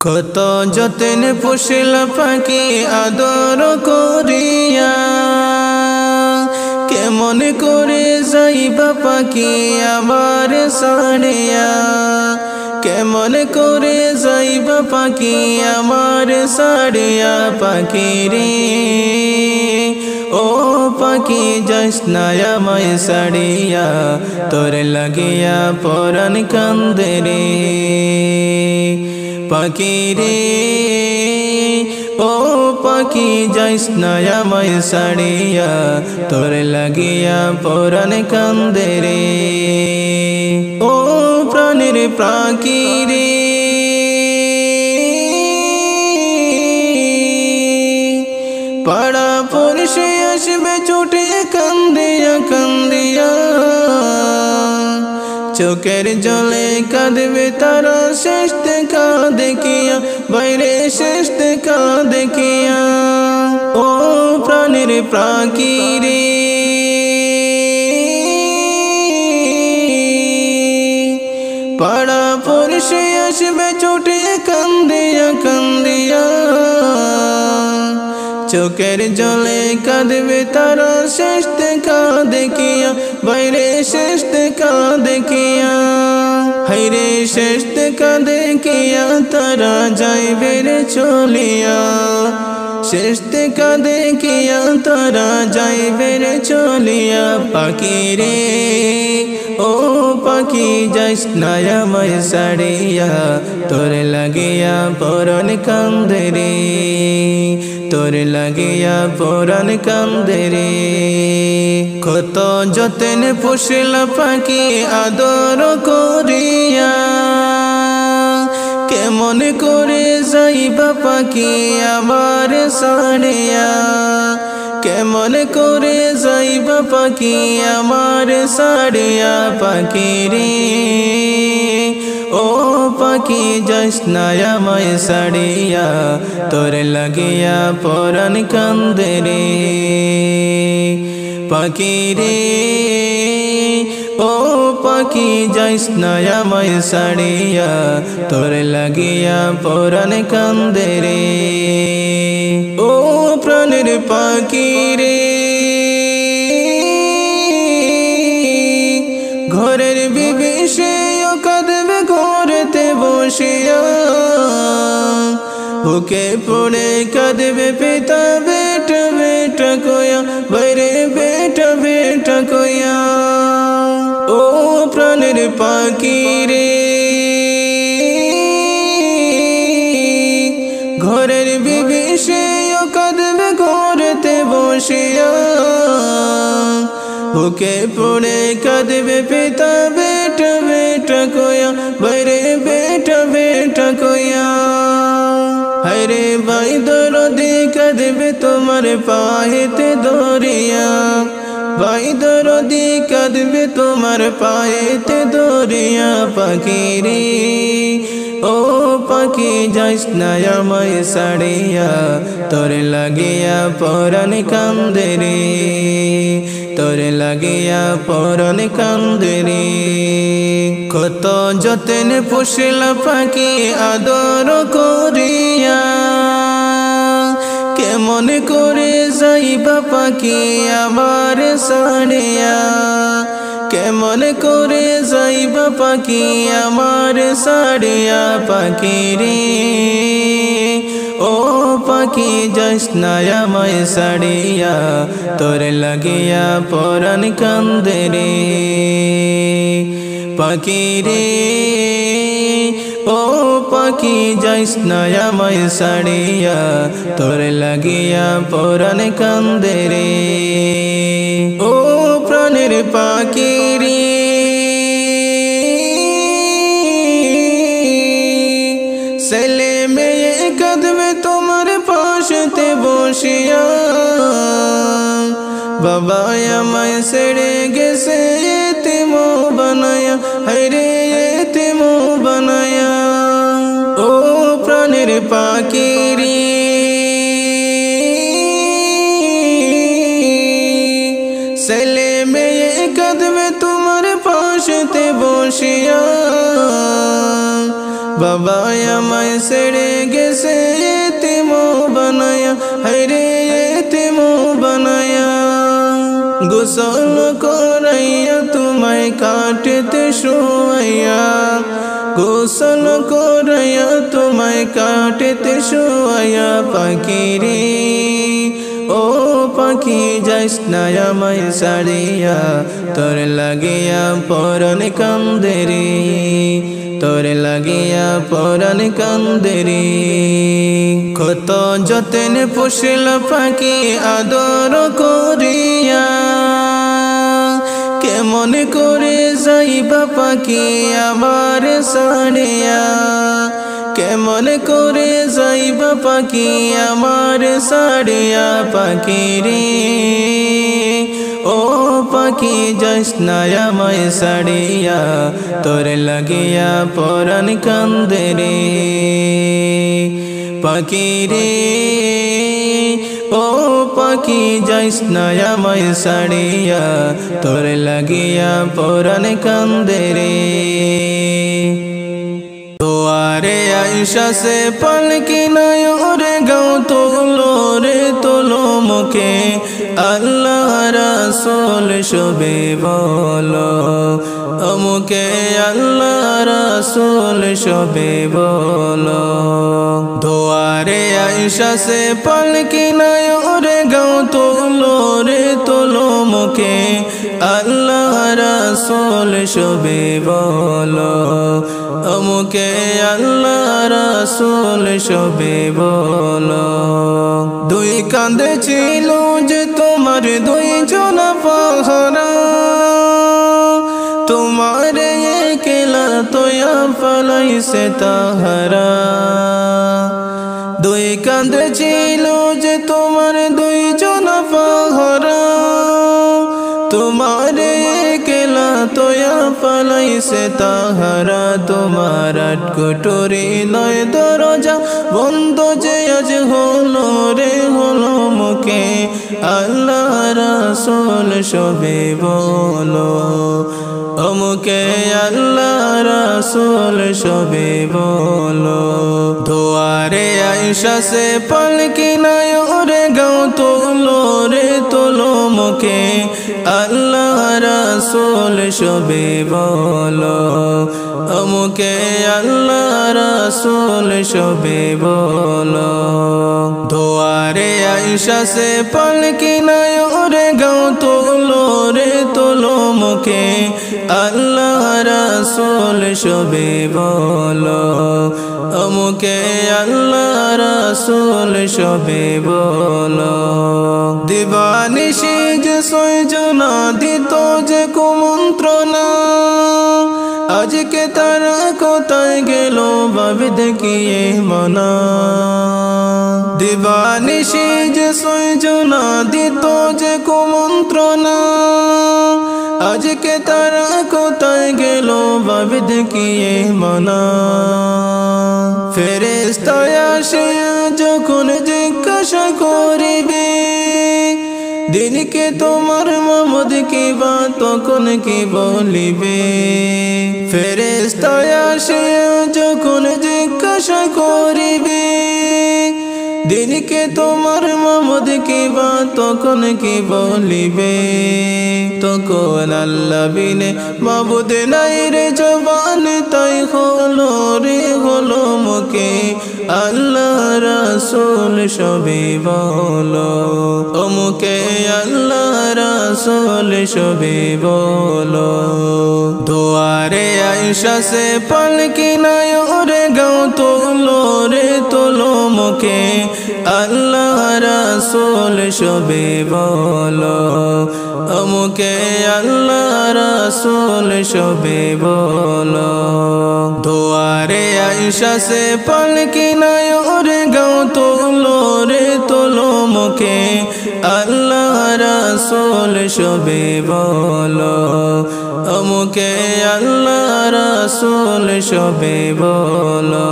কত যতন পুষল পাখি আদর করিয়া, কেমন করে যাইবা পাখি আমার ছাড়িয়া, কেমন করে যাইবা পাখি আমার ছাড়িয়া। পাখি রে ও পাখি যাস না আমায় ছাড়িয়া, তোর লাগিয়া পরাণ কান্দে রে। পাখি রে ও পাখি যাস না আমায় ছাড়িয়া, তোর লাগিয়া পরাণ কান্দে রে। ও প্রাণের পাখি রে পাড়া পড়শে আসবে ছুটে কান্দিয়া কান্দিয়া, চোখের জলে কাঁদবে তারা শেষ দেখা দেখিয়া, বাইরে শেষ দেখা দেখিয়া। ও প্রাণের পাখি রে পাড়া পড়শে আসবে ছুটে কান্দিয়া কান্দিয়া, চোখের জলে কাঁদবে তারা শেষ দেখা দেখিয়া, বাইরে শেষ দেখা দেখিয়া। হাইরে শেষ দেখা দেখিয়া তারা যাইবে রে চলিয়া, শেষ দেখা দেখিয়া তারা যাইবে রে চলিয়া। পাখি রে ও পাখি যাস না আমায় ছাড়িয়া, তোর লাগিয়া পরাণ কান্দে রে, তোর লাগিয়া পরাণ কান্দে রে। কত যতন পুষল পাখি আদর করিয়া, কেমন করে যাইবা পাখি আমার ছাড়িয়া, কেমন করে যাইবা পাখি আমার ছাড়িয়া। পাখি রে ও পাখি যাস না আমায় ছাড়িয়া, তোর লাগিয়া পরাণ কান্দে রে। পাখি রে ও পাখি যাস না আমায় ছাড়িয়া, তোর লাগিয়া পরাণ কান্দে রে। ও প্রাণের পাখি রে ঘরের বিবি সেও কাঁদবে ঘরেতে বসিয়া, বুকে পড়ে কাঁদবে পিতা বেটা বেটা কয়া, বাইরে বেটা বেটা কয়া। ও প্রাণের পাখি রে ঘরের বিবি সেও কাঁদবে ঘরেতে বসিয়া, বুকে পড়ে কাঁদবে পিতা বেটা বেটা কয়া, বাইরে বেটা বেটা কয়া। হায়রে ভাই দরদি কাঁদবে তোমার পায়েতে ধরিয়া, ভাই দরদি কাঁদবে তোমার পায়েতে ধরিয়া। পাখি রে ও পাখি যাস না আমায় ছাড়িয়া, তোর লাগিয়া পরাণ কান্দে রে, তোর লাগিয়া পরাণ কান্দে রে। কত যতন পুষল পাখি আদর করিয়া, কেমন করে যাইবা পাখি আমার ছাড়িয়া, কেমন করে যাইবা পাখি আমার ছাড়িয়া। পাখি রে ও পাখি যাস না আমায় ছাড়িয়া, তোর লাগিয়া পরাণ কান্দে রে। পাখি রে ও পাখি যাস না আমায় ছাড়িয়া, তোর লাগিয়া পরাণ কান্দে রে। ও প্রাণের পাখি রে ছেলে মেয়ে কাঁদবে তোমার পাশেতে বসিয়া, বাবা আমায় ছেড়ে গেছে এতিম বানায়া, হায়রে এতিম বানায়া। ও প্রাণের পাখি রে ছেলে মেয়ে কাঁদবে তোমার পাশেতে বসিয়া, বাবা বাবাই আমায় ছেড়ে গেছে এতিম বানায়া, হায়রে এতিম বানায়া। গোসল করাইয়া তোমায় কাটতে শোয়াইয়া, গোসল করাইয়া তোমায় কাটতে শোয়াইয়া। পাখি রে ও পাখি যাইস না আমায় ছাড়িয়া, তোর লাগিয়া পরাণ কান্দে রে, তোর লাগিয়া পরাণ কান্দে রে। কত যতনে পুষল পাখি আদর করিয়া, কেমন করে যাইবা পাখি আমার ছাড়িয়া, কেমন করে যাইবা পাখি আমার ছাড়িয়া। পাখি রে ও পাখি যাইস না আমায় ছাড়িয়া, তোর লাগিয়া পরাণ কান্দে রে। পাখি রে ও পাখি যাইস না আমায় ছাড়িয়া, তোর লাগিয়া পরাণ কান্দে রে। দুয়ারে আইসা সে পালকি নাই ওরে গাও তোলো রে তোলো মুখে, আল্লাহ রাসূল শোবে বলো মুখে, আল্লাহ রাসূল শোবে বলো। দুয়ারে আইসা সে পালকি নাই ওরে গাও তোলো রে তোলো মুখে, আল্লাহ রাসূল শোবে বলো মুখে, আল্লাহ রাসূল শোবে বলো। দুই কাঁধে ছিল যে তোমার দুই জনা পাহারা, তোমার একলা তোয়া পালাইছে তাহারা। দুই কাঁধে ছিল যে তোমার দুই জনা পাহারা, তোমার একলা তোয়া পালাইছে তাহারা। তোমার আট কুটুরি নয় দরজা বন্ধ যে আজ হলো রে হলো মুখে, আল্লাহ রাসূল শোবে বলো মুখে, আল্লাহ রাসূল শোবে বলো। দুয়ারে আইসা সে পালকি নাই ওরে গাও তোলো রে তোলো মুখে, আল্লাহ রাসূল শোবে বলো মুখে, আল্লাহ রাসূল শোবে বলো। দুয়ারে আইসা সে পালকি নাই ওরে গাও তোলো রে তোলো মুখে, আল্লাহ রাসূল শোবে বলো মুখে, আল্লাহ রাসূল শোবে বলো। দিবানিশি যে সয়জনা দিত যে কুমন্ত্রণা, আজকে তারা কোথায় গেল ভাবে দেখিয়ে মনা। দিবানিশি যে সয়জনা দিত যে কুমন্ত্রণা, আজকে তারা কোথায় গেল ভাবে দেখিয়ে মনা। ফেরেশতা আসিয়া যখন জিজ্ঞাসা করিবে, দিনকে তোমার মামুদ কি বা তখন কি বলিবে। ফেরেশতা আসিয়া যখন জিজ্ঞাসা করিবে, দিনকে তোমার মামুদ কি বা তখন কি বলিবে। তখন আল্লাহ বিনে মাবুদ নাই রে জবান, তাই হলো রে হলো মুখে, আল্লাহ রাসূল শোবে বলো মুখে, আল্লাহ রাসূল শোবে বলো। দুয়ারে আইসা সে পালকি নাই ওরে গাও তোলো রে তোলো মুখে, আল্লাহ রাসূল শোবে বলো মুখে, আল্লাহ রাসূল শোবে বলো। দুয়ারে আইসা সে পালকি নাই ওরে গাও তোলো রে তোলো মুখে, আল্লাহ রাসূল শোবে বলো মুখে, আল্লাহ রাসূল শোবে বলো।